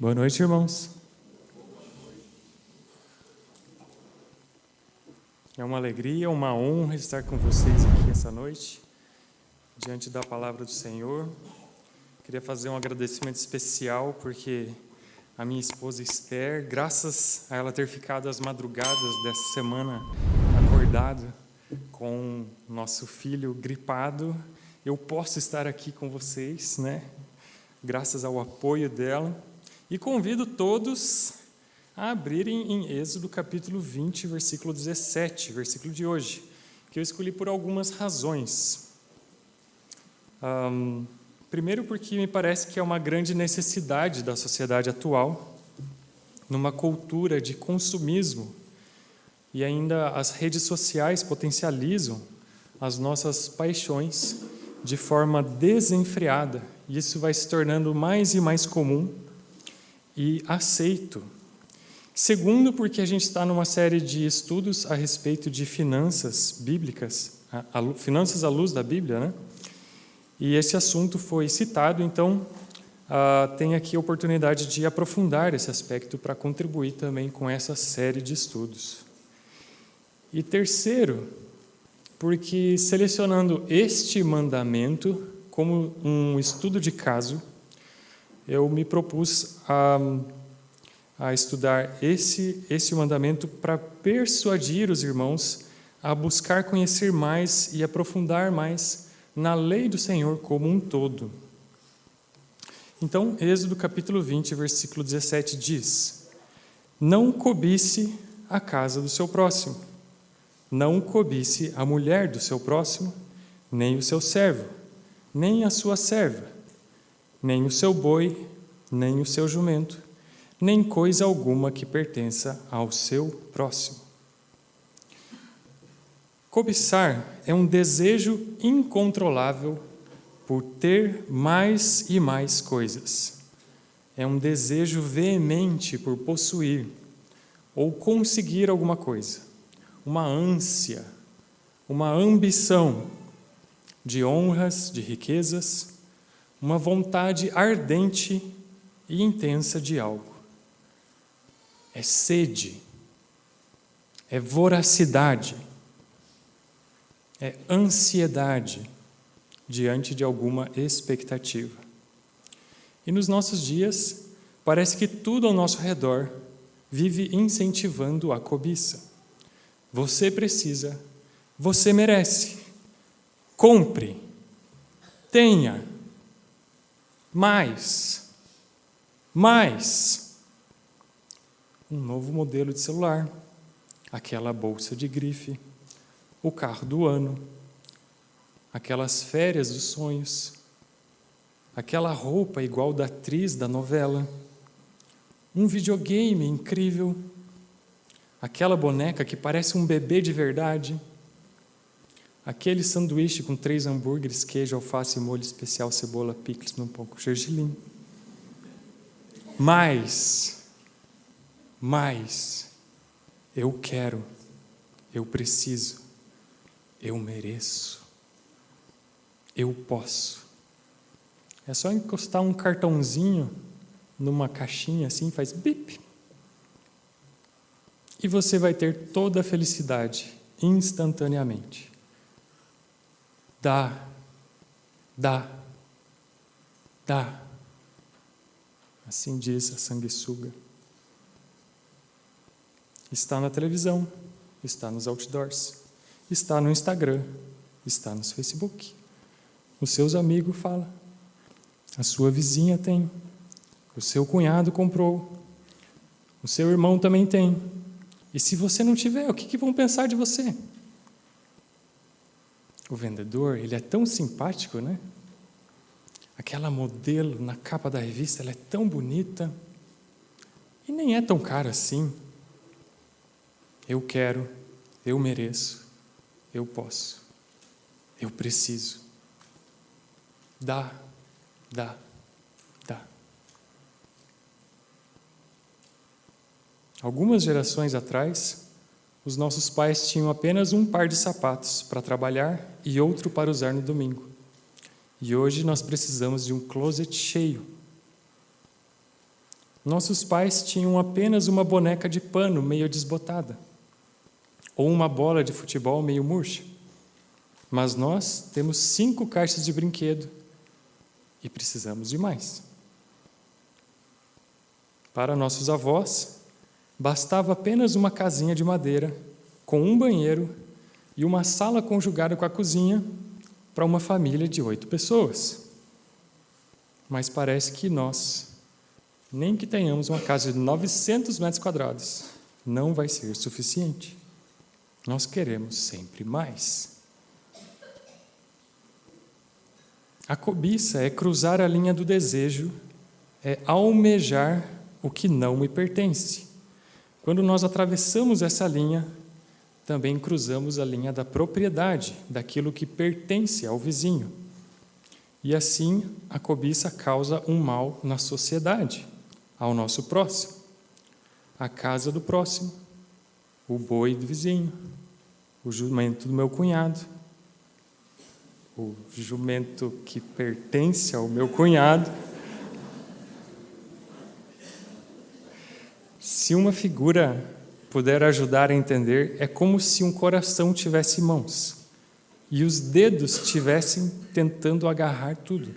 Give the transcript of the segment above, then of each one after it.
Boa noite, irmãos. É uma alegria, uma honra estar com vocês aqui essa noite, diante da palavra do Senhor. Queria fazer um agradecimento especial, porque a minha esposa Esther, graças a ela ter ficado às madrugadas dessa semana acordada com nosso filho gripado, eu posso estar aqui com vocês, né? Graças ao apoio dela. E convido todos a abrirem em Êxodo capítulo 20, versículo 17, versículo de hoje, que eu escolhi por algumas razões. Primeiro, porque me parece que é uma grande necessidade da sociedade atual, numa cultura de consumismo, e ainda as redes sociais potencializam as nossas paixões de forma desenfreada, e isso vai se tornando mais e mais comum e aceito. Segundo, porque a gente está numa série de estudos a respeito de finanças bíblicas, finanças à luz da Bíblia, né? E esse assunto foi citado, então tem aqui a oportunidade de aprofundar esse aspecto para contribuir também com essa série de estudos. E terceiro, porque selecionando este mandamento como um estudo de caso, eu me propus a estudar esse mandamento para persuadir os irmãos a buscar conhecer mais e aprofundar mais na lei do Senhor como um todo. Então, Êxodo capítulo 20, versículo 17 diz: Não cobice a casa do seu próximo, não cobice a mulher do seu próximo, nem o seu servo, nem a sua serva, nem o seu boi, nem o seu jumento, nem coisa alguma que pertença ao seu próximo. Cobiçar é um desejo incontrolável por ter mais e mais coisas. É um desejo veemente por possuir ou conseguir alguma coisa. Uma ânsia, uma ambição de honras, de riquezas, uma vontade ardente e intensa de algo. É sede, é voracidade, é ansiedade diante de alguma expectativa. E nos nossos dias, parece que tudo ao nosso redor vive incentivando a cobiça. Você precisa, você merece, compre, tenha, mais. Um novo modelo de celular, aquela bolsa de grife, o carro do ano, aquelas férias dos sonhos, aquela roupa igual da atriz da novela, um videogame incrível, aquela boneca que parece um bebê de verdade, aquele sanduíche com 3 hambúrgueres, queijo, alface, molho especial, cebola, picles, num pouco gergelim. Mais, eu quero, eu preciso, eu mereço, eu posso. É só encostar um cartãozinho numa caixinha assim, faz bip, e você vai ter toda a felicidade instantaneamente. Dá. Assim diz a sanguessuga. Está na televisão, está nos outdoors, está no Instagram, está no Facebook. Os seus amigos falam, a sua vizinha tem, o seu cunhado comprou, o seu irmão também tem. E se você não tiver, o que vão pensar de você? O vendedor, ele é tão simpático, né? Aquela modelo na capa da revista, ela é tão bonita e nem é tão cara assim. Eu quero, eu mereço, eu posso, eu preciso. Dá. Algumas gerações atrás, os nossos pais tinham apenas um par de sapatos para trabalhar e outro para usar no domingo. E hoje nós precisamos de um closet cheio. Nossos pais tinham apenas uma boneca de pano meio desbotada, ou uma bola de futebol meio murcha. Mas nós temos 5 caixas de brinquedo e precisamos de mais. Para nossos avós, bastava apenas uma casinha de madeira, com um banheiro e uma sala conjugada com a cozinha para uma família de 8 pessoas. Mas parece que nós, nem que tenhamos uma casa de 900 metros quadrados, não vai ser suficiente. Nós queremos sempre mais. A cobiça é cruzar a linha do desejo, é almejar o que não me pertence. Quando nós atravessamos essa linha, também cruzamos a linha da propriedade, daquilo que pertence ao vizinho. E assim, a cobiça causa um mal na sociedade, ao nosso próximo. A casa do próximo, o boi do vizinho, o jumento do meu cunhado, o jumento que pertence ao meu cunhado. Se uma figura puder ajudar a entender, é como se um coração tivesse mãos e os dedos estivessem tentando agarrar tudo,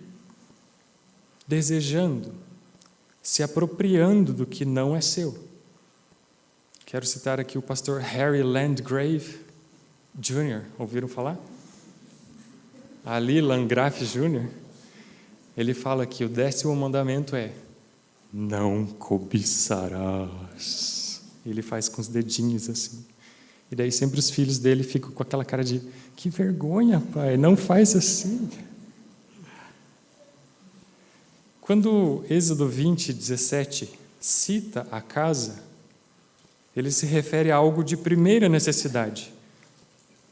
desejando, se apropriando do que não é seu. Quero citar aqui o pastor Harry Landgrave Jr., ouviram falar? Ali Landgraf Jr., ele fala que o 10º mandamento é: não cobiçarás. Ele faz com os dedinhos assim. E daí sempre os filhos dele ficam com aquela cara de: que vergonha, pai, não faz assim. Quando Êxodo 20:17 cita a casa, ele se refere a algo de primeira necessidade,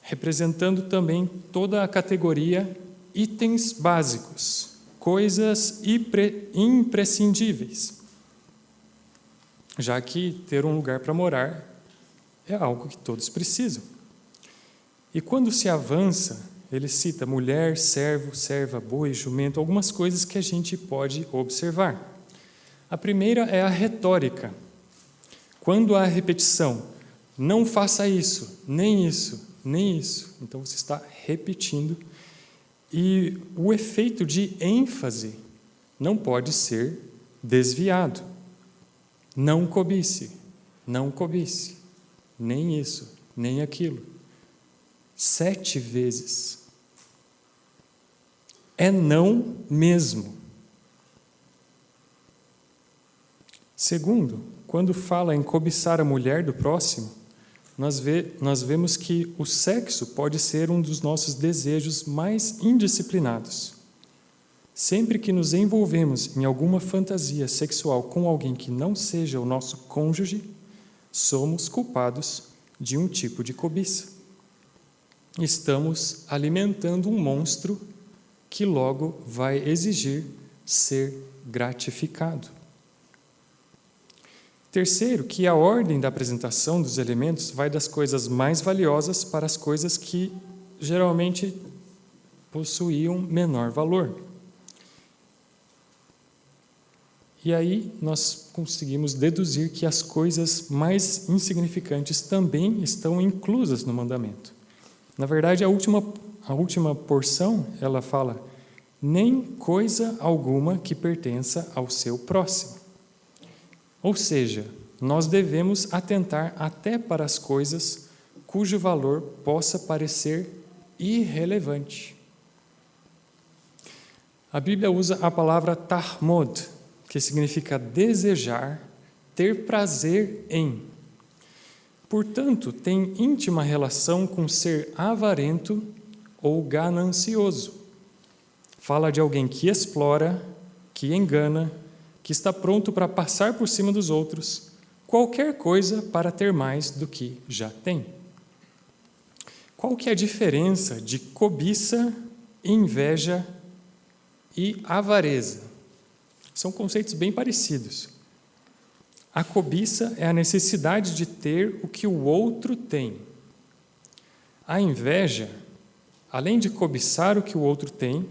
representando também toda a categoria itens básicos, coisas imprescindíveis, já que ter um lugar para morar é algo que todos precisam. E quando se avança, ele cita mulher, servo, serva, boi, jumento, algumas coisas que a gente pode observar. A primeira é a retórica. Quando há repetição, não faça isso, nem isso, nem isso. Então você está repetindo. E o efeito de ênfase não pode ser desviado. Não cobice, não cobice, nem isso, nem aquilo. 7 vezes. É não mesmo. Segundo, quando fala em cobiçar a mulher do próximo, nós vemos que o sexo pode ser um dos nossos desejos mais indisciplinados. Sempre que nos envolvemos em alguma fantasia sexual com alguém que não seja o nosso cônjuge, somos culpados de um tipo de cobiça. Estamos alimentando um monstro que logo vai exigir ser gratificado. Terceiro, que a ordem da apresentação dos elementos vai das coisas mais valiosas para as coisas que geralmente possuíam menor valor. E aí nós conseguimos deduzir que as coisas mais insignificantes também estão inclusas no mandamento. Na verdade, a última porção, ela fala: nem coisa alguma que pertença ao seu próximo. Ou seja, nós devemos atentar até para as coisas cujo valor possa parecer irrelevante. A Bíblia usa a palavra tahmod, que significa desejar, ter prazer em. Portanto, tem íntima relação com ser avarento ou ganancioso. Fala de alguém que explora, que engana, que está pronto para passar por cima dos outros, qualquer coisa para ter mais do que já tem. Qual que é a diferença de cobiça, inveja e avareza? São conceitos bem parecidos. A cobiça é a necessidade de ter o que o outro tem. A inveja, além de cobiçar o que o outro tem,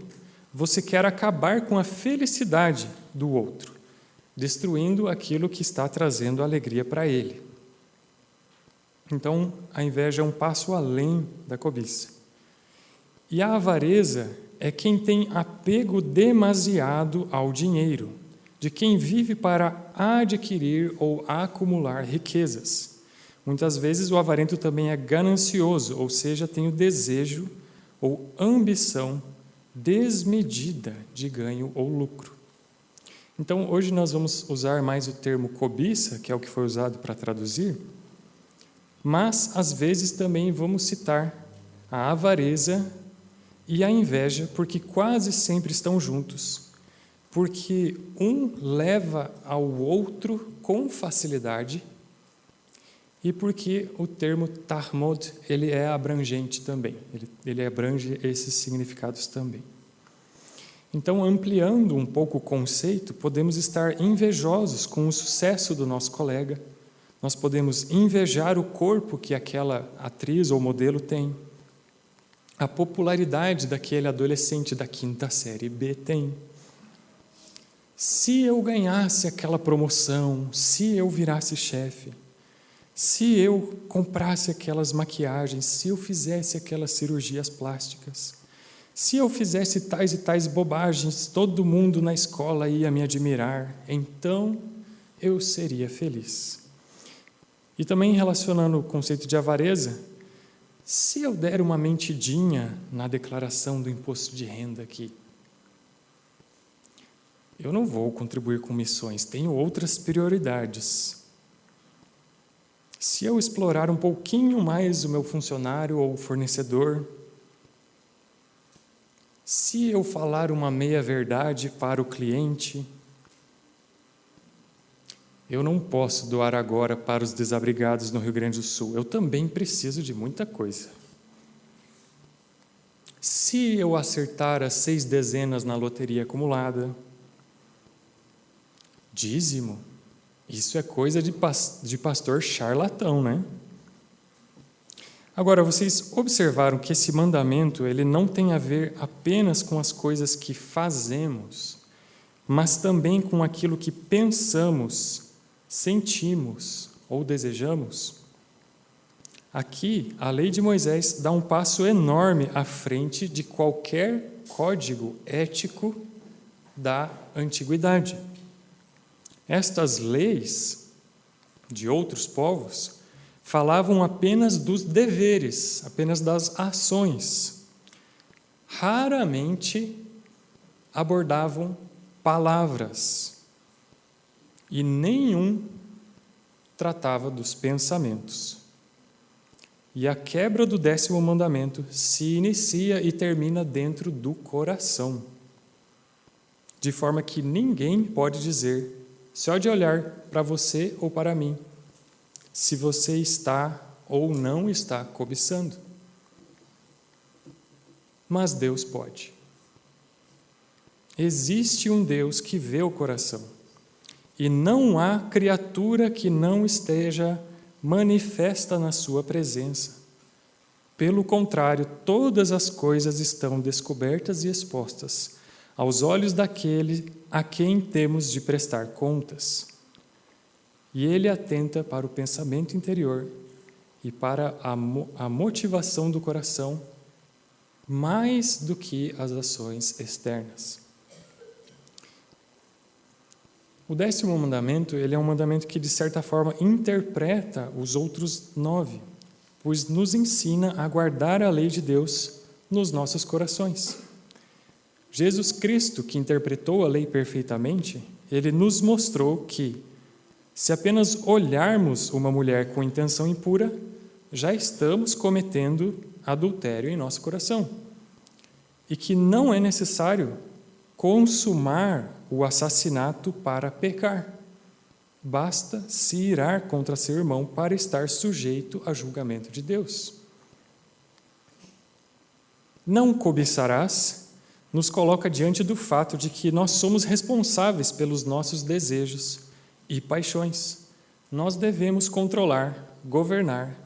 você quer acabar com a felicidade do outro. destruindo aquilo que está trazendo alegria para ele. Então, a inveja é um passo além da cobiça. E a avareza é quem tem apego demasiado ao dinheiro, de quem vive para adquirir ou acumular riquezas. Muitas vezes o avarento também é ganancioso, ou seja, tem o desejo ou ambição desmedida de ganho ou lucro. Então, hoje nós vamos usar mais o termo cobiça, que é o que foi usado para traduzir, mas às vezes também vamos citar a avareza e a inveja, porque quase sempre estão juntos, porque um leva ao outro com facilidade e porque o termo tarmod, ele é abrangente também, ele abrange esses significados também. Então, ampliando um pouco o conceito, podemos estar invejosos com o sucesso do nosso colega, nós podemos invejar o corpo que aquela atriz ou modelo tem, a popularidade daquele adolescente da 5ª série B tem. Se eu ganhasse aquela promoção, se eu virasse chefe, se eu comprasse aquelas maquiagens, se eu fizesse aquelas cirurgias plásticas, se eu fizesse tais e tais bobagens, todo mundo na escola ia me admirar, então eu seria feliz. E também relacionando o conceito de avareza, se eu der uma mentidinha na declaração do imposto de renda aqui, eu não vou contribuir com missões, tenho outras prioridades. Se eu explorar um pouquinho mais o meu funcionário ou fornecedor, se eu falar uma meia-verdade para o cliente, eu não posso doar agora para os desabrigados no Rio Grande do Sul. Eu também preciso de muita coisa. Se eu acertar as 6 dezenas na loteria acumulada, dízimo, isso é coisa de pastor charlatão, né? Agora, vocês observaram que esse mandamento ele não tem a ver apenas com as coisas que fazemos, mas também com aquilo que pensamos, sentimos ou desejamos? Aqui, a lei de Moisés dá um passo enorme à frente de qualquer código ético da antiguidade. Estas leis de outros povos falavam apenas dos deveres, apenas das ações. Raramente abordavam palavras. E nenhum tratava dos pensamentos. E a quebra do 10º mandamento se inicia e termina dentro do coração, de forma que ninguém pode dizer, só de olhar para você ou para mim, se você está ou não está cobiçando. Mas Deus pode. Existe um Deus que vê o coração. E não há criatura que não esteja manifesta na sua presença. Pelo contrário, todas as coisas estão descobertas e expostas aos olhos daquele a quem temos de prestar contas. E ele atenta para o pensamento interior e para a motivação do coração, mais do que as ações externas. O 10º mandamento, ele é um mandamento que, de certa forma, interpreta os outros 9, pois nos ensina a guardar a lei de Deus nos nossos corações. Jesus Cristo, que interpretou a lei perfeitamente, ele nos mostrou que, se apenas olharmos uma mulher com intenção impura, já estamos cometendo adultério em nosso coração. E que não é necessário consumar o assassinato para pecar. Basta se irar contra seu irmão para estar sujeito a julgamento de Deus. Não cobiçarás nos coloca diante do fato de que nós somos responsáveis pelos nossos desejos e paixões. Nós devemos controlar, governar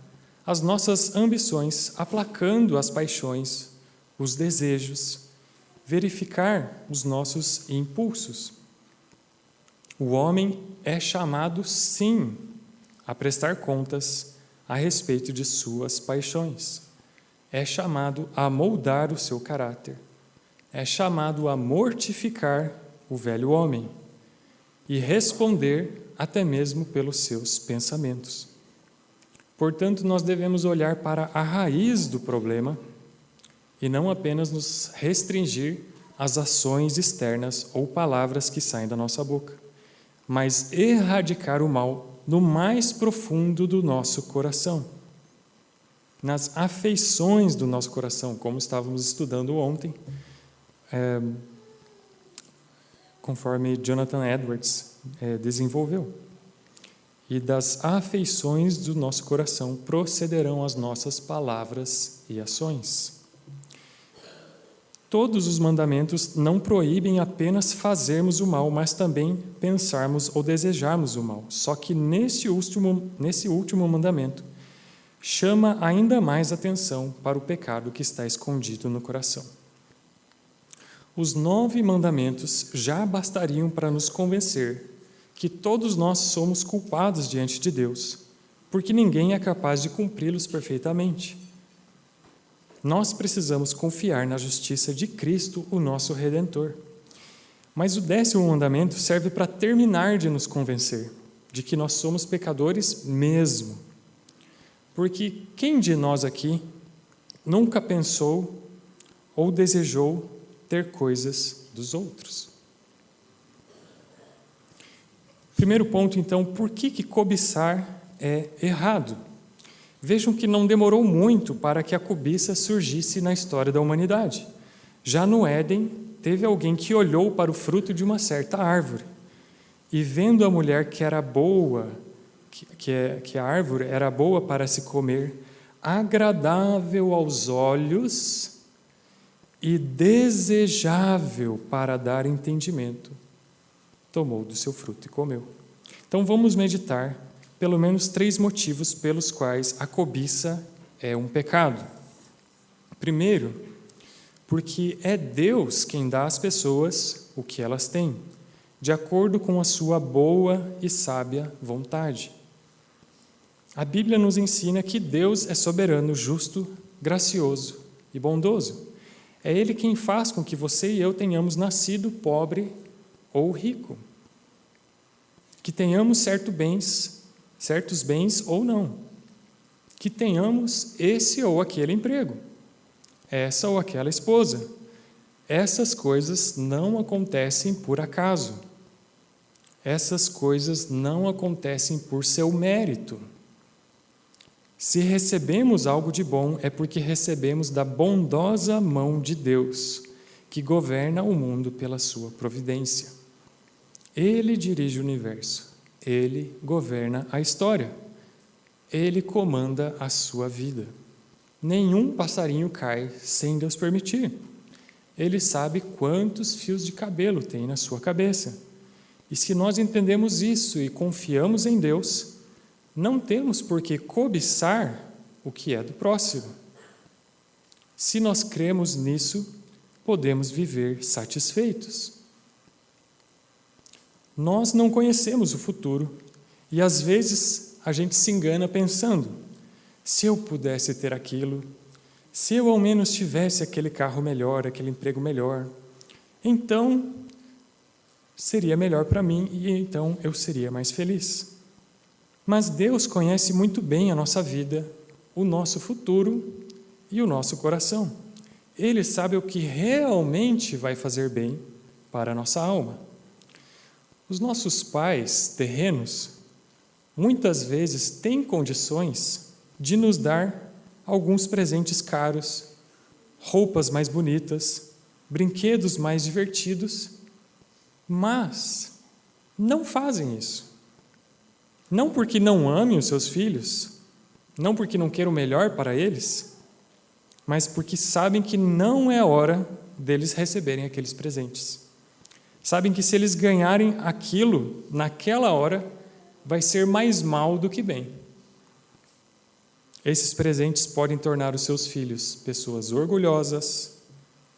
as nossas ambições, aplacando as paixões, os desejos, verificar os nossos impulsos. O homem é chamado, sim, a prestar contas a respeito de suas paixões. É chamado a moldar o seu caráter. É chamado a mortificar o velho homem e responder até mesmo pelos seus pensamentos. Portanto, nós devemos olhar para a raiz do problema e não apenas nos restringir às ações externas ou palavras que saem da nossa boca, mas erradicar o mal no mais profundo do nosso coração, nas afeições do nosso coração, como estávamos estudando ontem, conforme Jonathan Edwards desenvolveu. E das afeições do nosso coração procederão as nossas palavras e ações. Todos os mandamentos não proíbem apenas fazermos o mal, mas também pensarmos ou desejarmos o mal. Só que nesse último mandamento, chama ainda mais atenção para o pecado que está escondido no coração. Os 9 mandamentos já bastariam para nos convencer que todos nós somos culpados diante de Deus, porque ninguém é capaz de cumpri-los perfeitamente. Nós precisamos confiar na justiça de Cristo, o nosso Redentor. Mas o 10º mandamento serve para terminar de nos convencer de que nós somos pecadores mesmo. Porque quem de nós aqui nunca pensou ou desejou ter coisas dos outros? Primeiro ponto, então, por que cobiçar é errado? Vejam que não demorou muito para que a cobiça surgisse na história da humanidade. Já no Éden, teve alguém que olhou para o fruto de uma certa árvore e, vendo a mulher que era boa, que a árvore era boa para se comer, agradável aos olhos e desejável para dar entendimento, tomou do seu fruto e comeu. Então vamos meditar pelo menos 3 motivos pelos quais a cobiça é um pecado. Primeiro, porque é Deus quem dá às pessoas o que elas têm, de acordo com a sua boa e sábia vontade. A Bíblia nos ensina que Deus é soberano, justo, gracioso e bondoso. É Ele quem faz com que você e eu tenhamos nascido pobre ou rico, que tenhamos certos bens ou não, que tenhamos esse ou aquele emprego, essa ou aquela esposa. Essas coisas não acontecem por acaso. Essas coisas não acontecem por seu mérito. Se recebemos algo de bom, é porque recebemos da bondosa mão de Deus, que governa o mundo pela sua providência. Ele dirige o universo, Ele governa a história, Ele comanda a sua vida. Nenhum passarinho cai sem Deus permitir. Ele sabe quantos fios de cabelo tem na sua cabeça. E se nós entendemos isso e confiamos em Deus, não temos por que cobiçar o que é do próximo. Se nós cremos nisso, podemos viver satisfeitos. Nós não conhecemos o futuro e às vezes a gente se engana pensando: se eu pudesse ter aquilo, se eu ao menos tivesse aquele carro melhor, aquele emprego melhor, então seria melhor para mim e então eu seria mais feliz. Mas Deus conhece muito bem a nossa vida, o nosso futuro e o nosso coração. Ele sabe o que realmente vai fazer bem para a nossa alma. Os nossos pais terrenos muitas vezes têm condições de nos dar alguns presentes caros, roupas mais bonitas, brinquedos mais divertidos, mas não fazem isso. Não porque não amem os seus filhos, não porque não queiram o melhor para eles, mas porque sabem que não é hora deles receberem aqueles presentes. Sabem que se eles ganharem aquilo naquela hora, vai ser mais mal do que bem. Esses presentes podem tornar os seus filhos pessoas orgulhosas,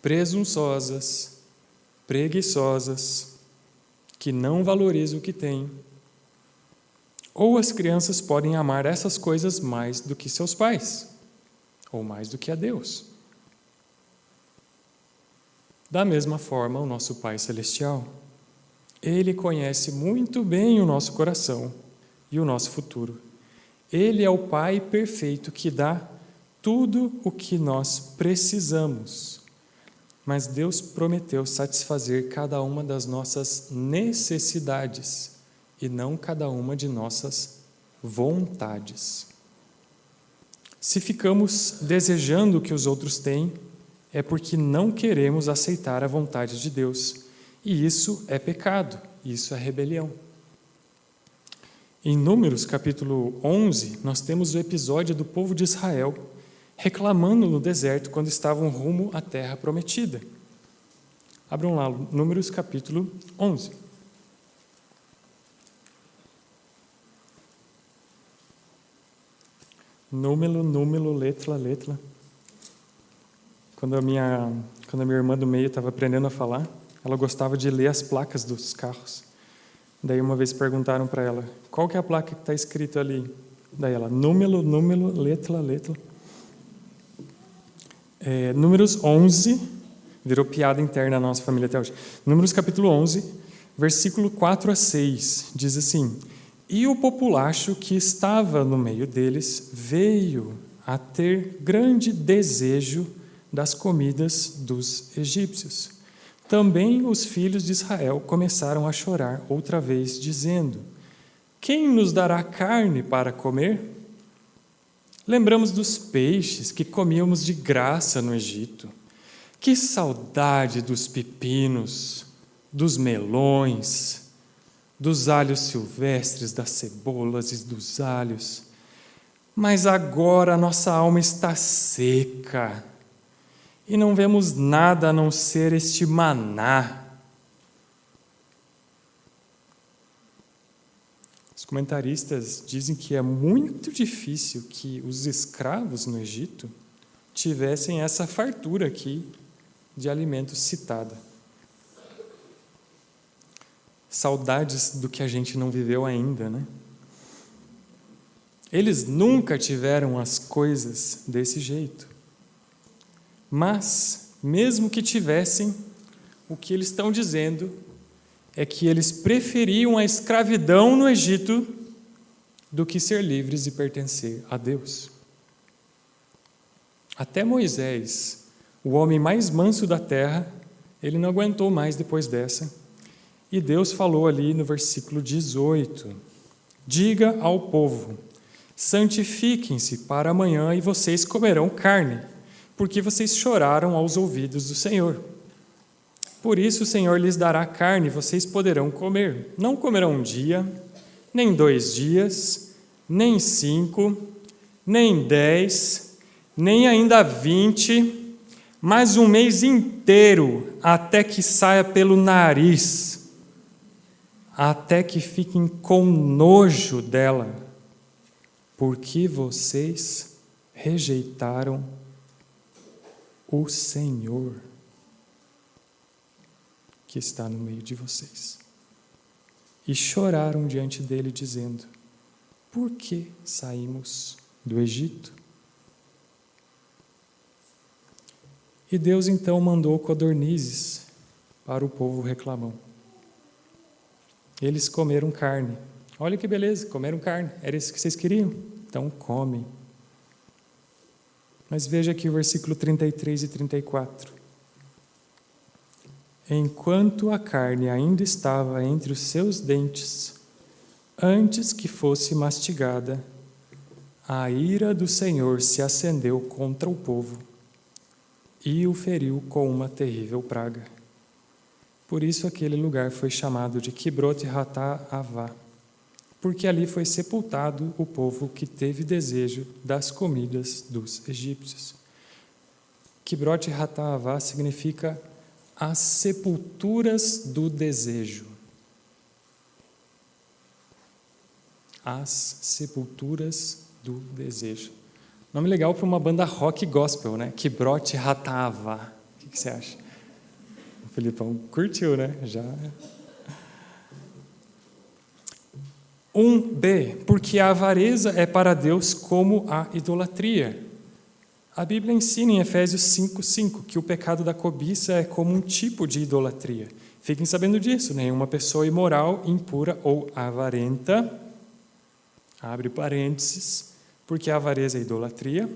presunçosas, preguiçosas, que não valoriza o que tem, ou as crianças podem amar essas coisas mais do que seus pais, ou mais do que a Deus. Da mesma forma, o nosso Pai Celestial, Ele conhece muito bem o nosso coração e o nosso futuro. Ele é o Pai perfeito que dá tudo o que nós precisamos. Mas Deus prometeu satisfazer cada uma das nossas necessidades e não cada uma de nossas vontades. Se ficamos desejando o que os outros têm, é porque não queremos aceitar a vontade de Deus. E isso é pecado, isso é rebelião. Em Números, capítulo 11, nós temos o episódio do povo de Israel reclamando no deserto quando estavam rumo à terra prometida. Abram lá, Números, capítulo 11. Número, letra. Quando a minha irmã do meio estava aprendendo a falar, ela gostava de ler as placas dos carros. Daí uma vez perguntaram para ela, qual que é a placa que está escrito ali? Daí ela, número, letra. Números 11, virou piada interna na nossa família até hoje. Números capítulo 11, versículo 4 a 6, diz assim: E o populacho que estava no meio deles veio a ter grande desejo das comidas dos egípcios. Também os filhos de Israel começaram a chorar outra vez, dizendo: Quem nos dará carne para comer? Lembramos dos peixes que comíamos de graça no Egito. Que saudade dos pepinos, dos melões, dos alhos silvestres, das cebolas e dos alhos. Mas agora a nossa alma está seca e não vemos nada a não ser este maná. Os comentaristas dizem que é muito difícil que os escravos no Egito tivessem essa fartura aqui de alimentos citada. Saudades do que a gente não viveu ainda, né? Eles nunca tiveram as coisas desse jeito. Mas, mesmo que tivessem, o que eles estão dizendo é que eles preferiam a escravidão no Egito do que ser livres e pertencer a Deus. Até Moisés, o homem mais manso da terra, ele não aguentou mais depois dessa. E Deus falou ali no versículo 18: Diga ao povo: santifiquem-se para amanhã e vocês comerão carne, porque vocês choraram aos ouvidos do Senhor. Por isso o Senhor lhes dará carne, vocês poderão comer. Não comerão um dia, nem 2 dias, nem 5, nem 10, nem ainda 20, mas um mês inteiro, até que saia pelo nariz, até que fiquem com nojo dela, porque vocês rejeitaram o Senhor que está no meio de vocês. E choraram diante dele, dizendo: Por que saímos do Egito? E Deus então mandou codornizes para o povo reclamão. Eles comeram carne. Olha que beleza, comeram carne. Era isso que vocês queriam? Então comem. Mas veja aqui o versículo 33 e 34. Enquanto a carne ainda estava entre os seus dentes, antes que fosse mastigada, a ira do Senhor se acendeu contra o povo e o feriu com uma terrível praga. Por isso aquele lugar foi chamado de Quibrot-Hatá-Avá, porque ali foi sepultado o povo que teve desejo das comidas dos egípcios. Quibrot-Hatá-Avá significa as sepulturas do desejo. As sepulturas do desejo. Nome legal para uma banda rock gospel, né? Quibrot-Hatá-Avá. O que você acha? O Felipão curtiu, né? Já. 1b, porque a avareza é para Deus como a idolatria. A Bíblia ensina em Efésios 5:5 que o pecado da cobiça é como um tipo de idolatria. Fiquem sabendo disso, nenhuma pessoa imoral, impura ou avarenta, abre parênteses, porque a avareza é idolatria,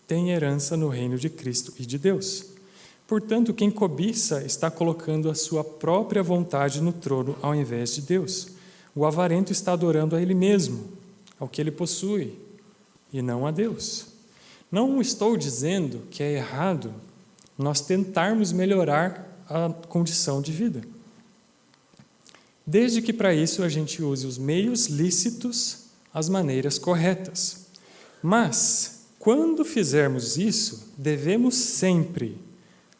tem herança no reino de Cristo e de Deus. Portanto, quem cobiça está colocando a sua própria vontade no trono ao invés de Deus. O avarento está adorando a ele mesmo, ao que ele possui, e não a Deus. Não estou dizendo que é errado nós tentarmos melhorar a condição de vida, desde que para isso a gente use os meios lícitos, as maneiras corretas. Mas, quando fizermos isso, devemos sempre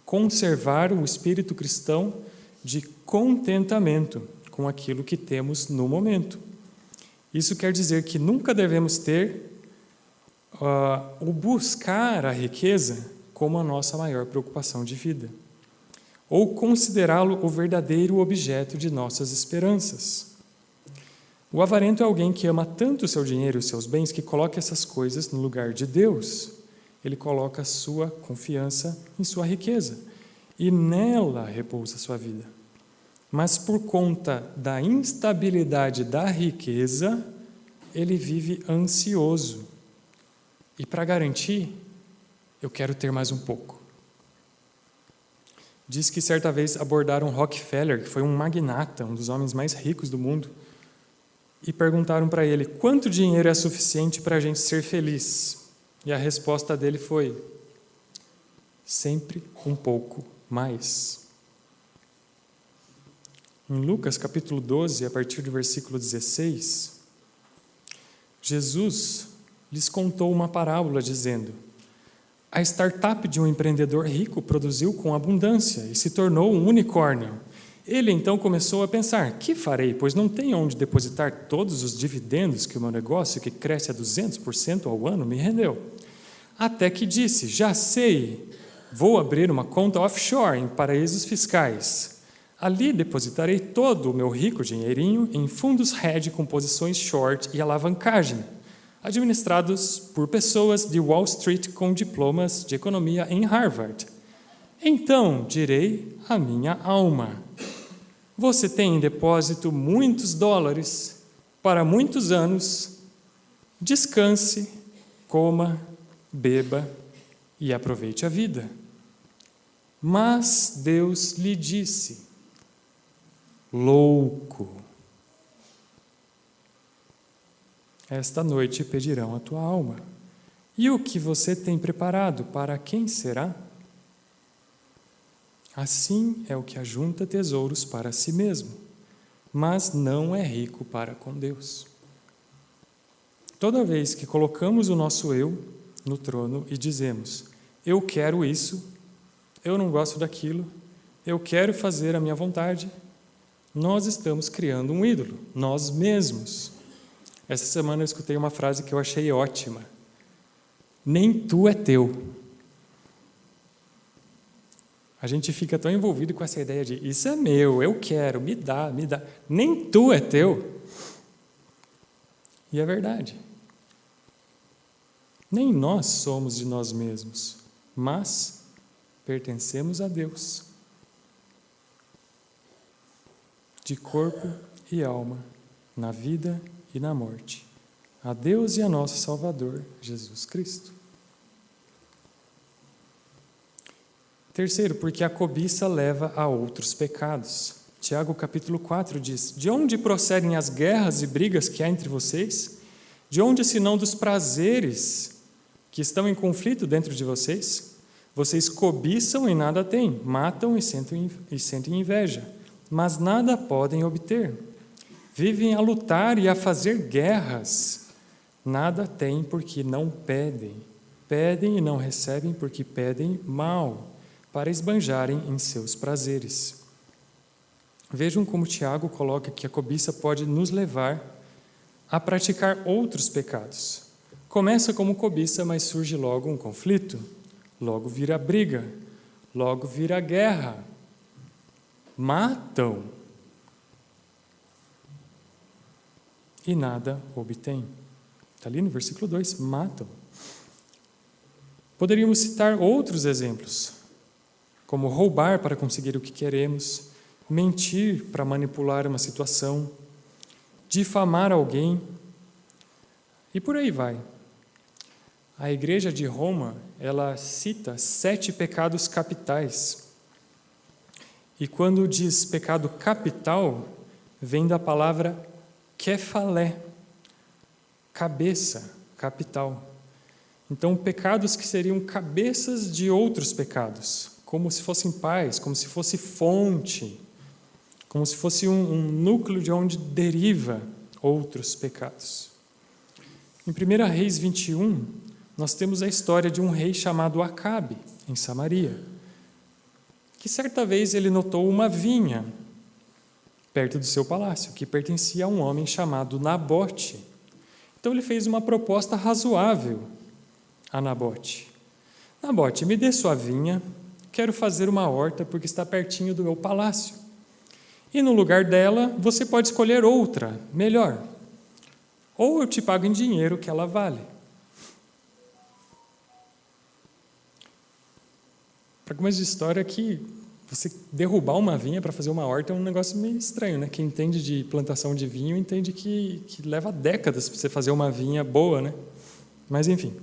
conservar o espírito cristão de contentamento com aquilo que temos no momento. Isso quer dizer que nunca devemos ter o buscar a riqueza como a nossa maior preocupação de vida, ou considerá-lo o verdadeiro objeto de nossas esperanças. O avarento é alguém que ama tanto o seu dinheiro e os seus bens que coloca essas coisas no lugar de Deus. Ele coloca a sua confiança em sua riqueza e nela repousa a sua vida. Mas por conta da instabilidade da riqueza, ele vive ansioso. E para garantir, eu quero ter mais um pouco. Diz que certa vez abordaram Rockefeller, que foi um magnata, um dos homens mais ricos do mundo, e perguntaram para ele: quanto dinheiro é suficiente para a gente ser feliz? E a resposta dele foi: sempre um pouco mais. Em Lucas capítulo 12, a partir do versículo 16, Jesus lhes contou uma parábola dizendo: a startup de um empreendedor rico produziu com abundância e se tornou um unicórnio. Ele então começou a pensar: que farei, pois não tenho onde depositar todos os dividendos que o meu negócio, que cresce a 200% ao ano, me rendeu. Até que disse: já sei, vou abrir uma conta offshore em paraísos fiscais. Ali depositarei todo o meu rico dinheirinho em fundos hedge com posições short e alavancagem, administrados por pessoas de Wall Street com diplomas de economia em Harvard. Então direi à minha alma: você tem em depósito muitos dólares para muitos anos, descanse, coma, beba e aproveite a vida. Mas Deus lhe disse: louco, esta noite pedirão a tua alma. E o que você tem preparado, para quem será? Assim é o que ajunta tesouros para si mesmo, mas não é rico para com Deus. Toda vez que colocamos o nosso eu no trono e dizemos: eu quero isso, eu não gosto daquilo, eu quero fazer a minha vontade, nós estamos criando um ídolo, nós mesmos. Essa semana eu escutei uma frase que eu achei ótima: nem tu é teu. A gente fica tão envolvido com essa ideia de isso é meu, eu quero, me dá, me dá. Nem tu é teu. E é verdade. Nem nós somos de nós mesmos, mas pertencemos a Deus, de corpo e alma, na vida e na morte, a Deus e a nosso Salvador, Jesus Cristo. Terceiro, porque a cobiça leva a outros pecados. Tiago capítulo 4 diz: de onde procedem as guerras e brigas que há entre vocês? De onde, senão dos prazeres que estão em conflito dentro de vocês? Vocês cobiçam e nada têm, matam e sentem inveja, mas nada podem obter. Vivem a lutar e a fazer guerras. Nada têm porque não pedem. Pedem e não recebem porque pedem mal, para esbanjarem em seus prazeres. Vejam como Tiago coloca que a cobiça pode nos levar a praticar outros pecados. Começa como cobiça, mas surge logo um conflito, logo vira briga, logo vira guerra. Matam. e nada obtém. Está ali no versículo 2, matam. Poderíamos citar outros exemplos, como roubar para conseguir o que queremos, mentir para manipular uma situação, difamar alguém, e por aí vai. A Igreja de Roma, ela cita 7 pecados capitais. E quando diz pecado capital, vem da palavra kephalé, cabeça, capital. Então, pecados que seriam cabeças de outros pecados, como se fossem pais, como se fosse fonte, como se fosse um núcleo de onde deriva outros pecados. Em 1 Reis 21, nós temos a história de um rei chamado Acabe, em Samaria, que certa vez ele notou uma vinha perto do seu palácio, que pertencia a um homem chamado Nabote. Então ele fez uma proposta razoável a Nabote. Nabote, me dê sua vinha, quero fazer uma horta porque está pertinho do meu palácio. E no lugar dela, você pode escolher outra, melhor. Ou eu te pago em dinheiro que ela vale. Para começo de história, que você derrubar uma vinha para fazer uma horta é um negócio meio estranho, né? Quem entende de plantação de vinho entende que leva décadas para você fazer uma vinha boa, né? Mas, enfim.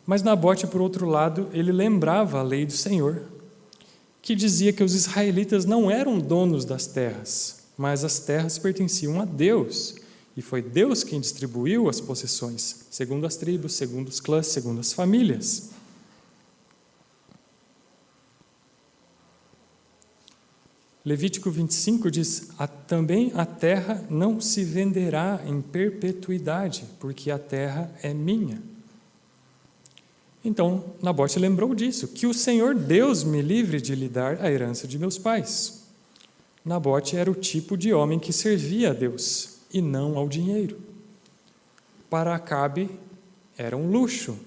Mas Nabote, por outro lado, ele lembrava a lei do Senhor, que dizia que os israelitas não eram donos das terras, mas as terras pertenciam a Deus, e foi Deus quem distribuiu as possessões, segundo as tribos, segundo os clãs, segundo as famílias. Levítico 25 diz, também a terra não se venderá em perpetuidade, porque a terra é minha. Então, Nabote lembrou disso, que o Senhor Deus me livre de lhe dar a herança de meus pais. Nabote era o tipo de homem que servia a Deus e não ao dinheiro. Para Acabe, era um luxo.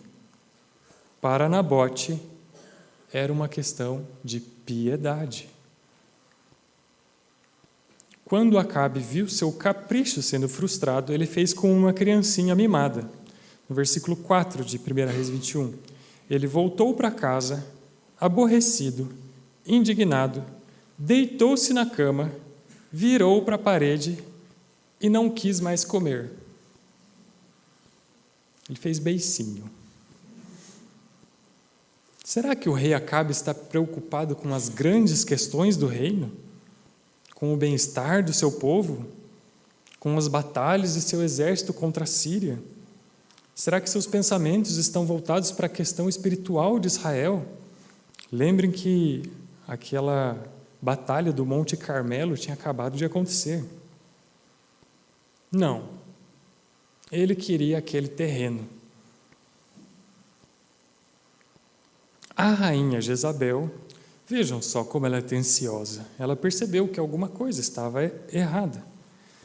Para Nabote, era uma questão de piedade. Quando Acabe viu seu capricho sendo frustrado, ele fez como uma criancinha mimada. No versículo 4 de 1 Reis 21, ele voltou para casa, aborrecido, indignado, deitou-se na cama, virou para a parede e não quis mais comer. Ele fez beicinho. Será que o rei Acabe está preocupado com as grandes questões do reino? Com o bem-estar do seu povo? Com as batalhas de seu exército contra a Síria? Será que seus pensamentos estão voltados para a questão espiritual de Israel? Lembrem que aquela batalha do Monte Carmelo tinha acabado de acontecer. Não. Ele queria aquele terreno. A rainha Jezabel, vejam só como ela é atenciosa. Ela percebeu que alguma coisa estava errada.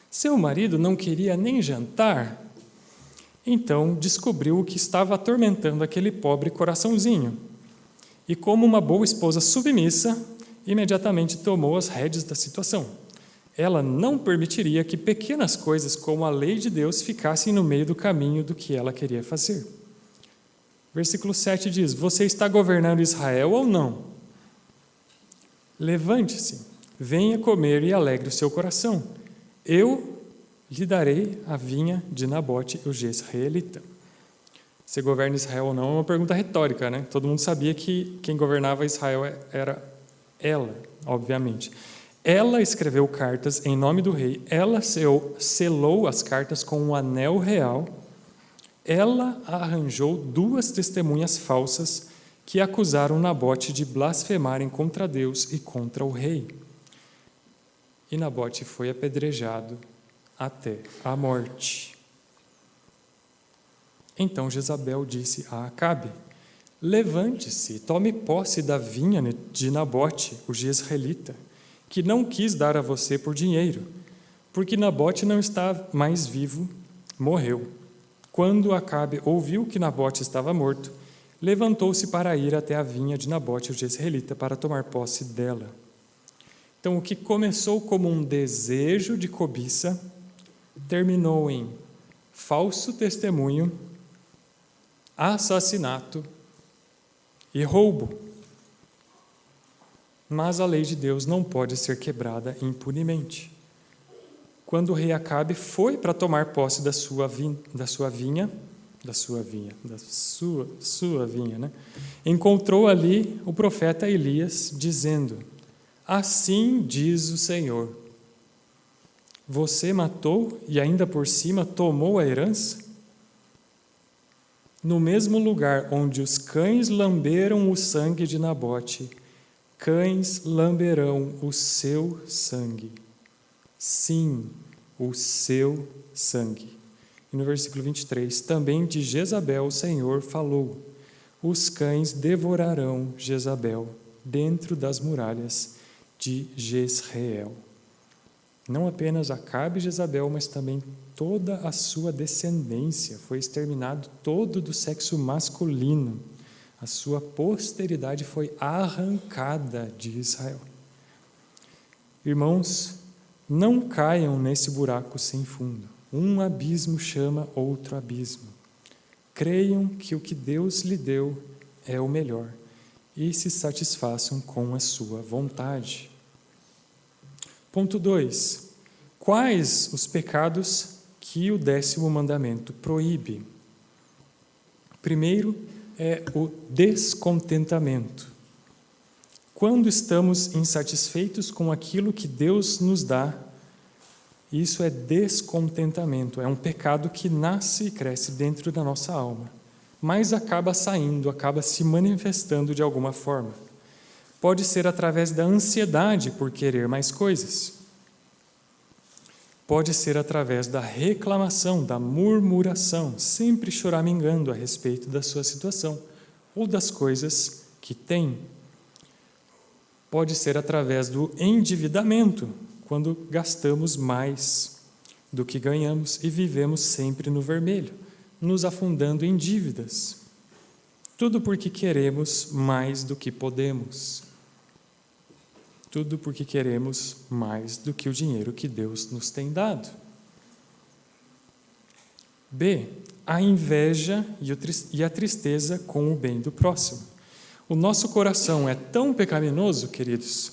Seu marido não queria nem jantar. Então descobriu o que estava atormentando aquele pobre coraçãozinho. E como uma boa esposa submissa, imediatamente tomou as rédeas da situação. Ela não permitiria que pequenas coisas como a lei de Deus ficassem no meio do caminho do que ela queria fazer. Versículo 7 diz, você está governando Israel ou não? Levante-se, venha comer e alegre o seu coração. Eu lhe darei a vinha de Nabote, o jezreelita. Se governa Israel ou não é uma pergunta retórica, né? Todo mundo sabia que quem governava Israel era ela, obviamente. Ela escreveu cartas em nome do rei, ela selou as cartas com um anel real, ela arranjou 2 testemunhas falsas que acusaram Nabote de blasfemarem contra Deus e contra o rei. E Nabote foi apedrejado até a morte. Então Jezabel disse a Acabe, levante-se, tome posse da vinha de Nabote, o jezreelita, que não quis dar a você por dinheiro, porque Nabote não está mais vivo, morreu. Quando Acabe ouviu que Nabote estava morto, levantou-se para ir até a vinha de Nabote, o jezreelita, para tomar posse dela. Então, o que começou como um desejo de cobiça terminou em falso testemunho, assassinato e roubo. Mas a lei de Deus não pode ser quebrada impunemente. Quando o rei Acabe foi para tomar posse da sua vinha, encontrou ali o profeta Elias, dizendo: assim diz o Senhor, você matou e ainda por cima tomou a herança? No mesmo lugar onde os cães lamberam o sangue de Nabote, cães lamberão o seu sangue. Sim, o seu sangue. E no versículo 23, também de Jezabel o Senhor falou: os cães devorarão Jezabel dentro das muralhas de Jezreel. Não apenas Acabe e Jezabel, mas também toda a sua descendência. Foi exterminado todo do sexo masculino. A sua posteridade foi arrancada de Israel. Irmãos, não caiam nesse buraco sem fundo. Um abismo chama outro abismo. Creiam que o que Deus lhe deu é o melhor e se satisfaçam com a sua vontade. Ponto 2. Quais os pecados que o 10º mandamento proíbe? Primeiro é o descontentamento. Quando estamos insatisfeitos com aquilo que Deus nos dá, isso é descontentamento, é um pecado que nasce e cresce dentro da nossa alma, mas acaba saindo, acaba se manifestando de alguma forma. Pode ser através da ansiedade por querer mais coisas. Pode ser através da reclamação, da murmuração, sempre choramingando a respeito da sua situação ou das coisas que tem. Pode ser através do endividamento, quando gastamos mais do que ganhamos e vivemos sempre no vermelho, nos afundando em dívidas. Tudo porque queremos mais do que podemos. Tudo porque queremos mais do que o dinheiro que Deus nos tem dado. B. A inveja e a tristeza com o bem do próximo. O nosso coração é tão pecaminoso, queridos,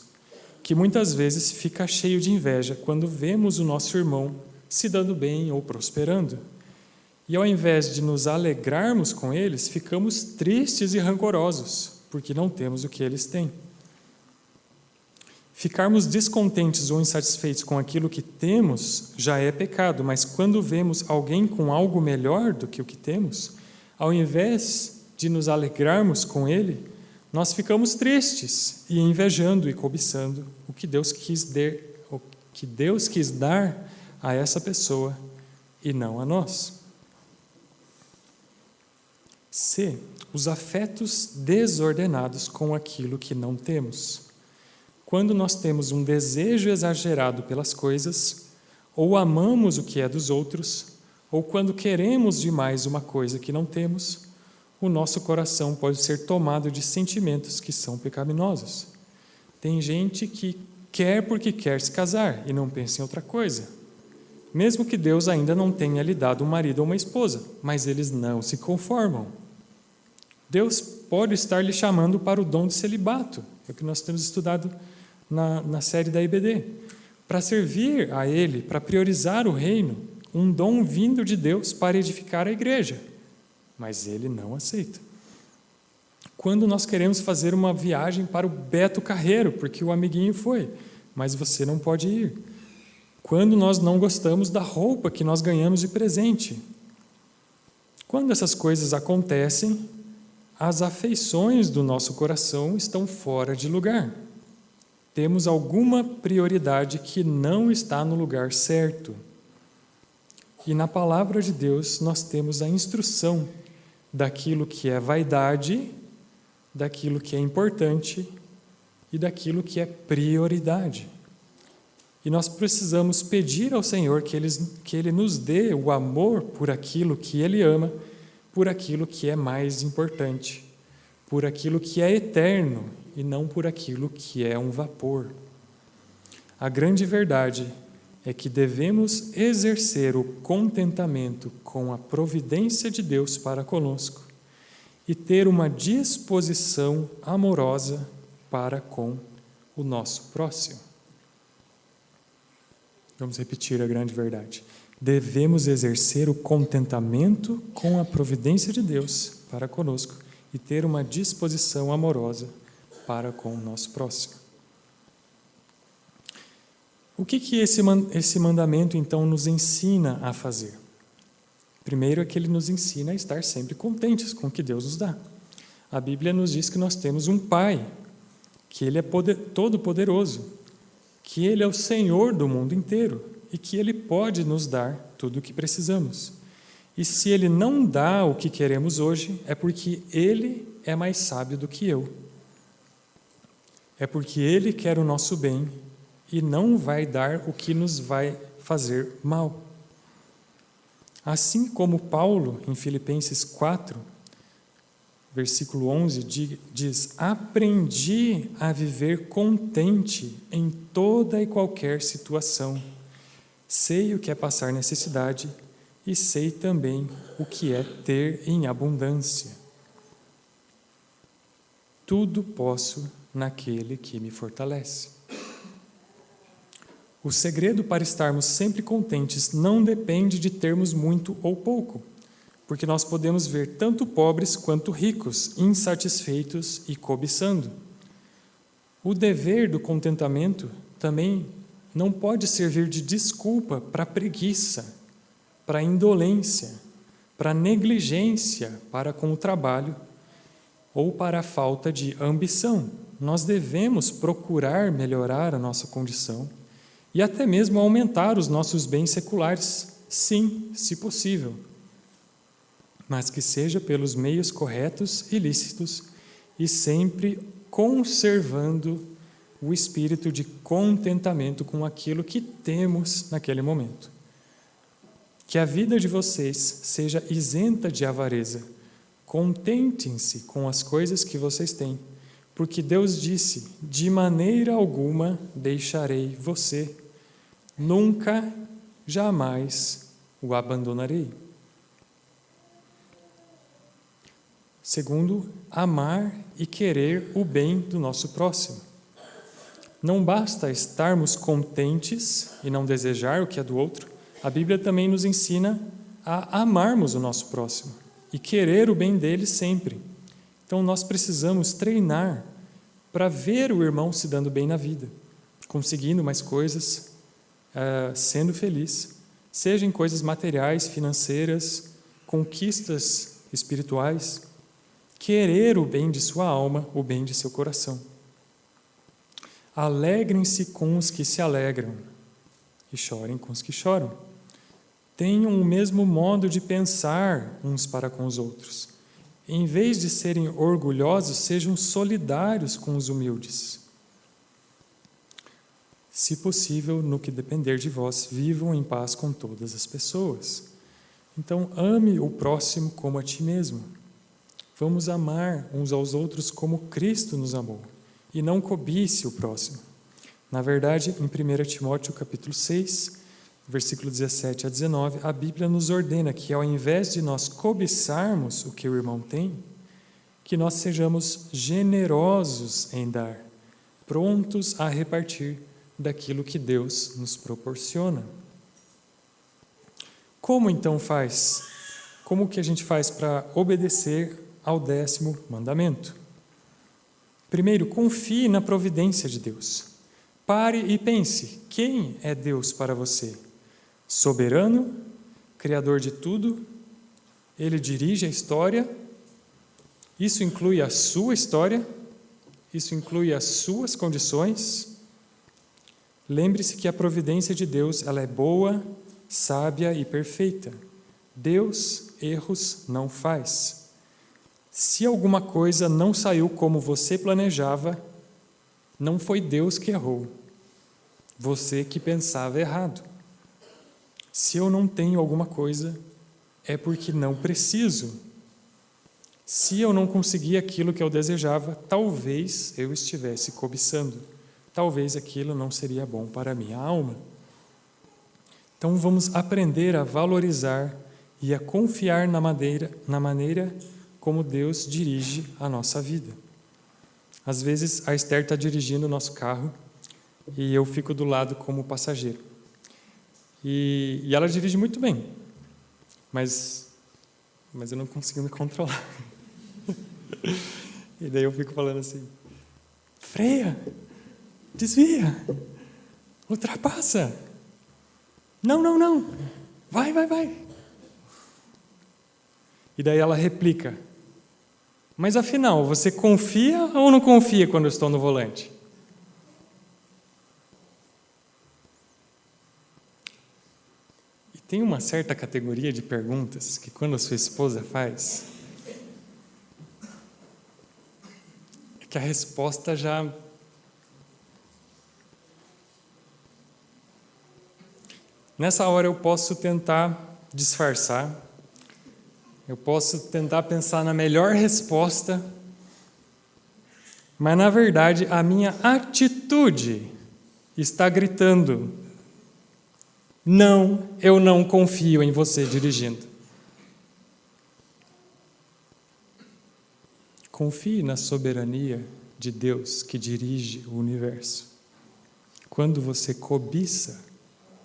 que muitas vezes fica cheio de inveja quando vemos o nosso irmão se dando bem ou prosperando. E ao invés de nos alegrarmos com eles, ficamos tristes e rancorosos, porque não temos o que eles têm. Ficarmos descontentes ou insatisfeitos com aquilo que temos já é pecado, mas quando vemos alguém com algo melhor do que o que temos, ao invés de nos alegrarmos com ele, nós ficamos tristes e invejando e cobiçando o que Deus quis dar a essa pessoa e não a nós. C. Os afetos desordenados com aquilo que não temos. Quando nós temos um desejo exagerado pelas coisas, ou amamos o que é dos outros, ou quando queremos demais uma coisa que não temos, o nosso coração pode ser tomado de sentimentos que são pecaminosos. Tem gente que quer porque quer se casar e não pensa em outra coisa. Mesmo que Deus ainda não tenha lhe dado um marido ou uma esposa, mas eles não se conformam. Deus pode estar lhe chamando para o dom de celibato, é o que nós temos estudado na série da IBD, para servir a Ele, para priorizar o reino, um dom vindo de Deus para edificar a igreja. Mas ele não aceita. Quando nós queremos fazer uma viagem para o Beto Carreiro, porque o amiguinho foi, mas você não pode ir. Quando nós não gostamos da roupa que nós ganhamos de presente. Quando essas coisas acontecem, as afeições do nosso coração estão fora de lugar. Temos alguma prioridade que não está no lugar certo. E na palavra de Deus nós temos a instrução daquilo que é vaidade, daquilo que é importante e daquilo que é prioridade. E nós precisamos pedir ao Senhor que Ele nos dê o amor por aquilo que Ele ama, por aquilo que é mais importante, por aquilo que é eterno e não por aquilo que é um vapor. A grande verdade é que devemos exercer o contentamento com a providência de Deus para conosco e ter uma disposição amorosa para com o nosso próximo. Vamos repetir a grande verdade. Devemos exercer o contentamento com a providência de Deus para conosco e ter uma disposição amorosa para com o nosso próximo. O que esse mandamento, então, nos ensina a fazer? Primeiro é que ele nos ensina a estar sempre contentes com o que Deus nos dá. A Bíblia nos diz que nós temos um Pai, que Ele é todo-poderoso, que Ele é o Senhor do mundo inteiro e que Ele pode nos dar tudo o que precisamos. E se Ele não dá o que queremos hoje, é porque Ele é mais sábio do que eu. É porque Ele quer o nosso bem e não vai dar o que nos vai fazer mal. Assim como Paulo, em Filipenses 4, versículo 11, diz: aprendi a viver contente em toda e qualquer situação. Sei o que é passar necessidade e sei também o que é ter em abundância. Tudo posso naquele que me fortalece. O segredo para estarmos sempre contentes não depende de termos muito ou pouco, porque nós podemos ver tanto pobres quanto ricos, insatisfeitos e cobiçando. O dever do contentamento também não pode servir de desculpa para a preguiça, para a indolência, para a negligência para com o trabalho ou para a falta de ambição. Nós devemos procurar melhorar a nossa condição e até mesmo aumentar os nossos bens seculares, sim, se possível, mas que seja pelos meios corretos e lícitos e sempre conservando o espírito de contentamento com aquilo que temos naquele momento. Que a vida de vocês seja isenta de avareza. Contentem-se com as coisas que vocês têm, porque Deus disse: de maneira alguma deixarei você, nunca, jamais o abandonarei. Segundo, amar e querer o bem do nosso próximo. Não basta estarmos contentes e não desejar o que é do outro, a Bíblia também nos ensina a amarmos o nosso próximo e querer o bem dele sempre. Então nós precisamos treinar para ver o irmão se dando bem na vida, conseguindo mais coisas, sendo feliz, seja em coisas materiais, financeiras, conquistas espirituais, querer o bem de sua alma, o bem de seu coração. Alegrem-se com os que se alegram e chorem com os que choram. Tenham o mesmo modo de pensar uns para com os outros. Em vez de serem orgulhosos, sejam solidários com os humildes. Se possível, no que depender de vós, vivam em paz com todas as pessoas. Então, ame o próximo como a ti mesmo. Vamos amar uns aos outros como Cristo nos amou, e não cobice o próximo. Na verdade, em 1 Timóteo capítulo 6, versículo 17 a 19, a Bíblia nos ordena que, ao invés de nós cobiçarmos o que o irmão tem, que nós sejamos generosos em dar, prontos a repartir daquilo que Deus nos proporciona. Como então faz? Como que a gente faz para obedecer ao 10º mandamento? Primeiro, confie na providência de Deus. Pare e pense: quem é Deus para você? Soberano, criador de tudo, Ele dirige a história. Isso inclui a sua história, isso inclui as suas condições. Lembre-se que a providência de Deus, ela é boa, sábia e perfeita. Deus erros não faz. Se alguma coisa não saiu como você planejava, não foi Deus que errou, você que pensava errado. Se eu não tenho alguma coisa, é porque não preciso. Se eu não consegui aquilo que eu desejava, talvez eu estivesse cobiçando. Talvez aquilo não seria bom para a minha alma. Então vamos aprender a valorizar e a confiar na maneira como Deus dirige a nossa vida. Às vezes a Esther está dirigindo o nosso carro e eu fico do lado como passageiro. E ela dirige muito bem, mas eu não consigo me controlar. E daí eu fico falando assim, freia, desvia, ultrapassa. Não, vai. E daí ela replica, mas afinal, você confia ou não confia quando eu estou no volante? E tem uma certa categoria de perguntas que quando a sua esposa faz, é que a resposta já... Nessa hora eu posso tentar disfarçar, eu posso tentar pensar na melhor resposta, mas na verdade a minha atitude está gritando: não, eu não confio em você dirigindo. Confie na soberania de Deus que dirige o universo. Quando você cobiça,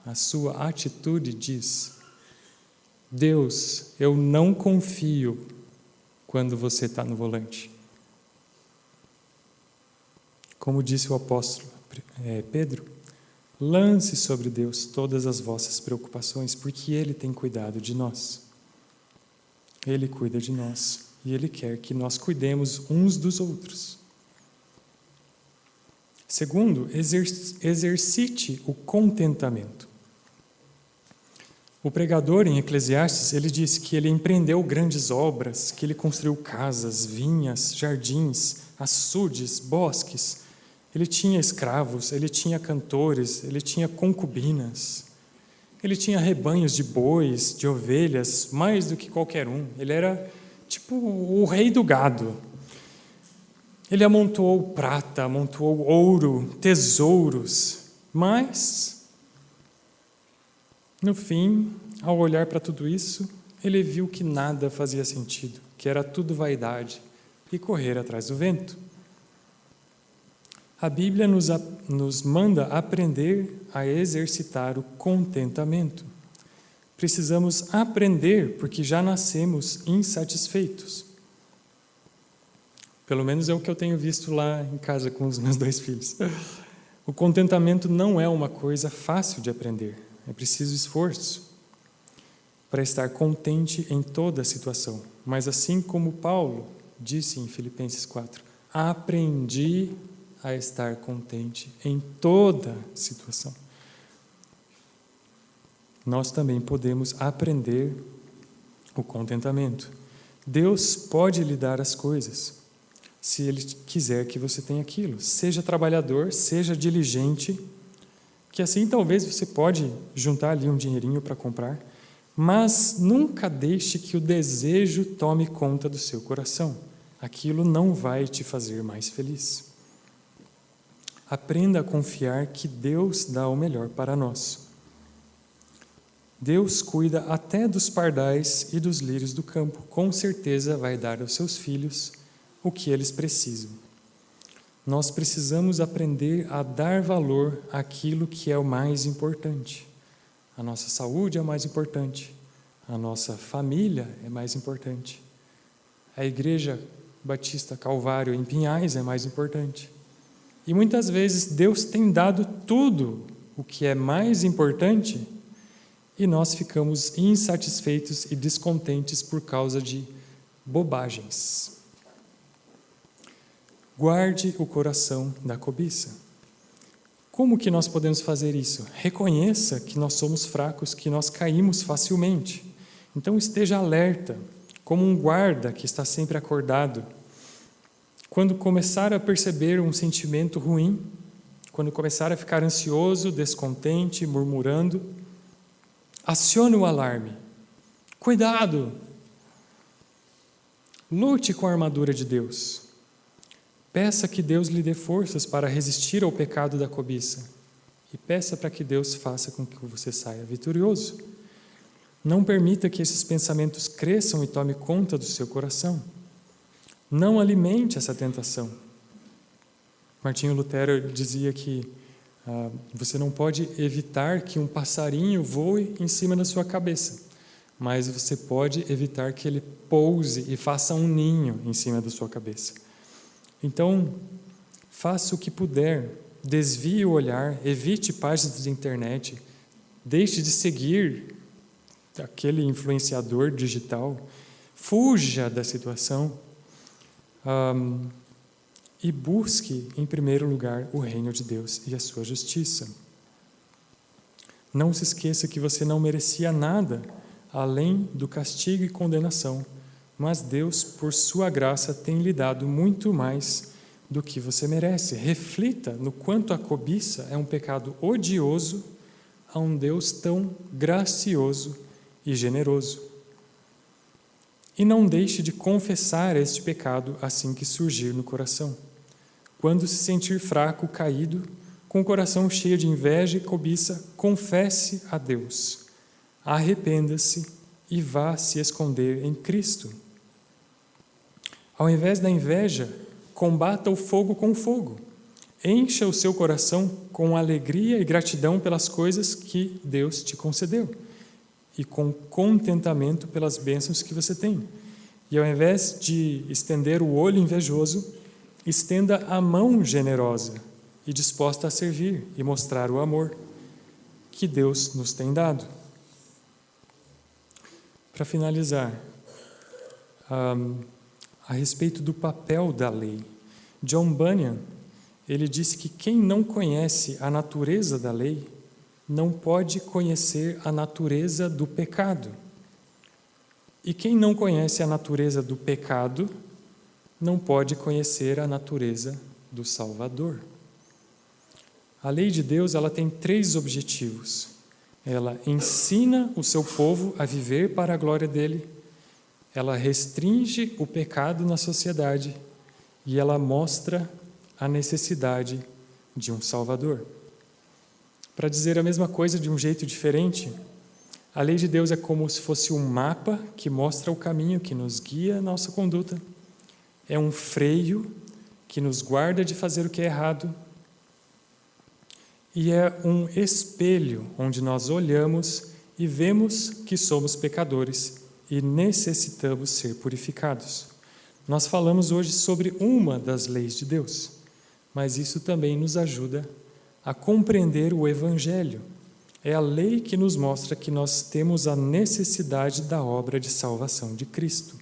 a sua atitude diz: Deus, eu não confio quando você está no volante. Como disse o apóstolo Pedro, lance sobre Deus todas as vossas preocupações, porque Ele tem cuidado de nós. Ele cuida de nós e Ele quer que nós cuidemos uns dos outros. Segundo, exercite o contentamento. O pregador em Eclesiastes, ele diz que ele empreendeu grandes obras, que ele construiu casas, vinhas, jardins, açudes, bosques. Ele tinha escravos, ele tinha cantores, ele tinha concubinas. Ele tinha rebanhos de bois, de ovelhas, mais do que qualquer um. Ele era tipo o rei do gado. Ele amontoou prata, amontoou ouro, tesouros, mas, no fim, ao olhar para tudo isso, ele viu que nada fazia sentido, que era tudo vaidade e correr atrás do vento. A Bíblia nos manda aprender a exercitar o contentamento. Precisamos aprender porque já nascemos insatisfeitos. Pelo menos é o que eu tenho visto lá em casa com os meus 2 filhos. O contentamento não é uma coisa fácil de aprender. É preciso esforço para estar contente em toda a situação. Mas assim como Paulo disse em Filipenses 4, aprendi a estar contente em toda situação. Nós também podemos aprender o contentamento. Deus pode lhe dar as coisas, se Ele quiser que você tenha aquilo. Seja trabalhador, seja diligente, que assim talvez você pode juntar ali um dinheirinho para comprar, mas nunca deixe que o desejo tome conta do seu coração. Aquilo não vai te fazer mais feliz. Aprenda a confiar que Deus dá o melhor para nós. Deus cuida até dos pardais e dos lírios do campo. Com certeza vai dar aos seus filhos o que eles precisam. Nós precisamos aprender a dar valor àquilo que é o mais importante. A nossa saúde é o mais importante. A nossa família é mais importante. A Igreja Batista Calvário em Pinhais é mais importante. E muitas vezes Deus tem dado tudo o que é mais importante e nós ficamos insatisfeitos e descontentes por causa de bobagens. Guarde o coração da cobiça. Como que nós podemos fazer isso? Reconheça que nós somos fracos, que nós caímos facilmente. Então esteja alerta, como um guarda que está sempre acordado. Quando começar a perceber um sentimento ruim, quando começar a ficar ansioso, descontente, murmurando, acione o alarme. Cuidado! Lute com a armadura de Deus. Peça que Deus lhe dê forças para resistir ao pecado da cobiça e peça para que Deus faça com que você saia vitorioso. Não permita que esses pensamentos cresçam e tomem conta do seu coração. Não alimente essa tentação. Martinho Lutero dizia que você não pode evitar que um passarinho voe em cima da sua cabeça, mas você pode evitar que ele pouse e faça um ninho em cima da sua cabeça. Então, faça o que puder, desvie o olhar, evite páginas de internet, deixe de seguir aquele influenciador digital, fuja da situação e busque, em primeiro lugar, o reino de Deus e a sua justiça. Não se esqueça que você não merecia nada além do castigo e condenação, mas Deus, por sua graça, tem lhe dado muito mais do que você merece. Reflita no quanto a cobiça é um pecado odioso a um Deus tão gracioso e generoso. E não deixe de confessar este pecado assim que surgir no coração. Quando se sentir fraco, caído, com o coração cheio de inveja e cobiça, confesse a Deus, arrependa-se e vá se esconder em Cristo. Ao invés da inveja, combata o fogo com fogo. Encha o seu coração com alegria e gratidão pelas coisas que Deus te concedeu e com contentamento pelas bênçãos que você tem. E ao invés de estender o olho invejoso, estenda a mão generosa e disposta a servir e mostrar o amor que Deus nos tem dado. Para finalizar, a respeito do papel da lei, John Bunyan, ele disse que quem não conhece a natureza da lei não pode conhecer a natureza do pecado. E quem não conhece a natureza do pecado não pode conhecer a natureza do Salvador. A lei de Deus, ela tem 3 objetivos. Ela ensina o seu povo a viver para a glória dele, ela restringe o pecado na sociedade e ela mostra a necessidade de um Salvador. Para dizer a mesma coisa de um jeito diferente, a lei de Deus é como se fosse um mapa que mostra o caminho, que nos guia a nossa conduta. É um freio que nos guarda de fazer o que é errado. E é um espelho onde nós olhamos e vemos que somos pecadores e necessitamos ser purificados. Nós falamos hoje sobre uma das leis de Deus, mas isso também nos ajuda a compreender o Evangelho. É a lei que nos mostra que nós temos a necessidade da obra de salvação de Cristo.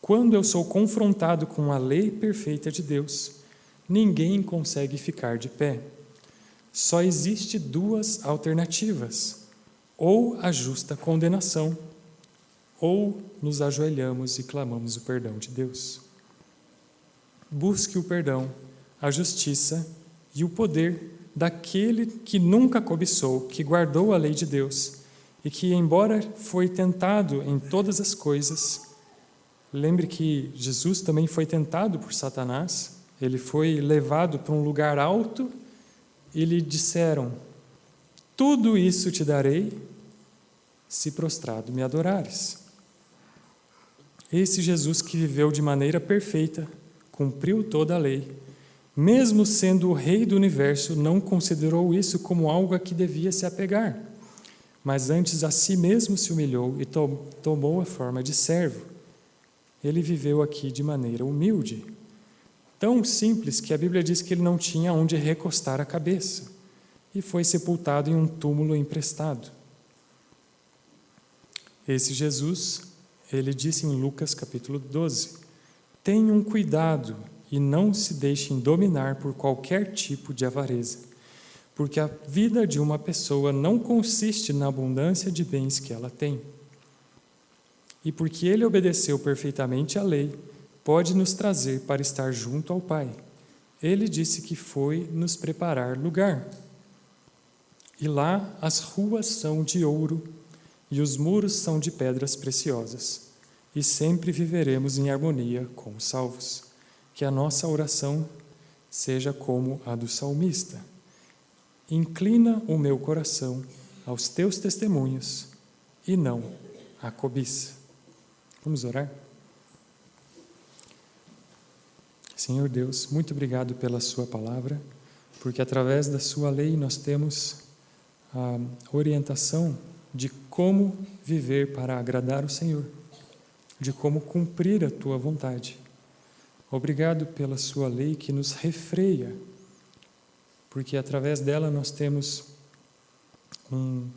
Quando eu sou confrontado com a lei perfeita de Deus, ninguém consegue ficar de pé. Só existe 2 alternativas: ou a justa condenação, ou nos ajoelhamos e clamamos o perdão de Deus. Busque o perdão, a justiça e o poder daquele que nunca cobiçou, que guardou a lei de Deus e que, embora foi tentado em todas as coisas, lembre que Jesus também foi tentado por Satanás, ele foi levado para um lugar alto e lhe disseram: tudo isso te darei se prostrado me adorares. Esse Jesus que viveu de maneira perfeita, cumpriu toda a lei, mesmo sendo o rei do universo, não considerou isso como algo a que devia se apegar, mas antes a si mesmo se humilhou e tomou a forma de servo. Ele viveu aqui de maneira humilde, tão simples que a Bíblia diz que ele não tinha onde recostar a cabeça e foi sepultado em um túmulo emprestado. Esse Jesus, ele disse em Lucas capítulo 12, tenham cuidado e não se deixem dominar por qualquer tipo de avareza, porque a vida de uma pessoa não consiste na abundância de bens que ela tem. E porque ele obedeceu perfeitamente à lei, pode nos trazer para estar junto ao Pai. Ele disse que foi nos preparar lugar. E lá as ruas são de ouro e os muros são de pedras preciosas. E sempre viveremos em harmonia com os salvos. Que a nossa oração seja como a do salmista. inclina o meu coração aos teus testemunhos e não à cobiça. Vamos orar? Senhor Deus, muito obrigado pela sua palavra, porque através da sua lei nós temos a orientação de como viver para agradar o Senhor, de como cumprir a tua vontade. Obrigado pela sua lei que nos refreia, porque através dela nós temos um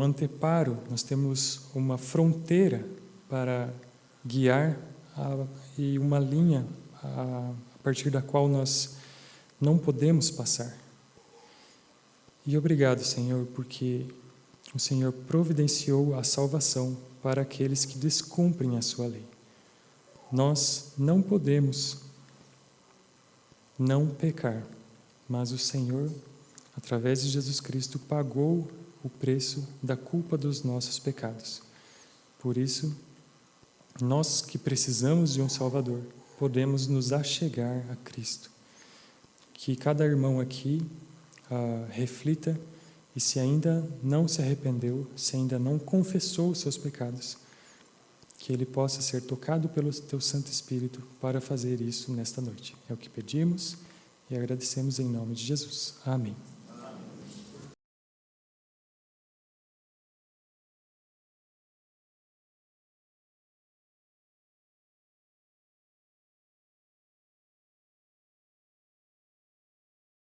anteparo, nós temos uma fronteira para guiar e uma linha a partir da qual nós não podemos passar. E obrigado, Senhor, porque o Senhor providenciou a salvação para aqueles que descumprem a sua lei. Nós não podemos não pecar, mas o Senhor, através de Jesus Cristo, pagou o preço da culpa dos nossos pecados. Por isso, nós que precisamos de um Salvador, podemos nos achegar a Cristo. Que cada irmão aqui reflita e se ainda não se arrependeu, se ainda não confessou os seus pecados, que ele possa ser tocado pelo teu Santo Espírito para fazer isso nesta noite. É o que pedimos e agradecemos em nome de Jesus. Amém.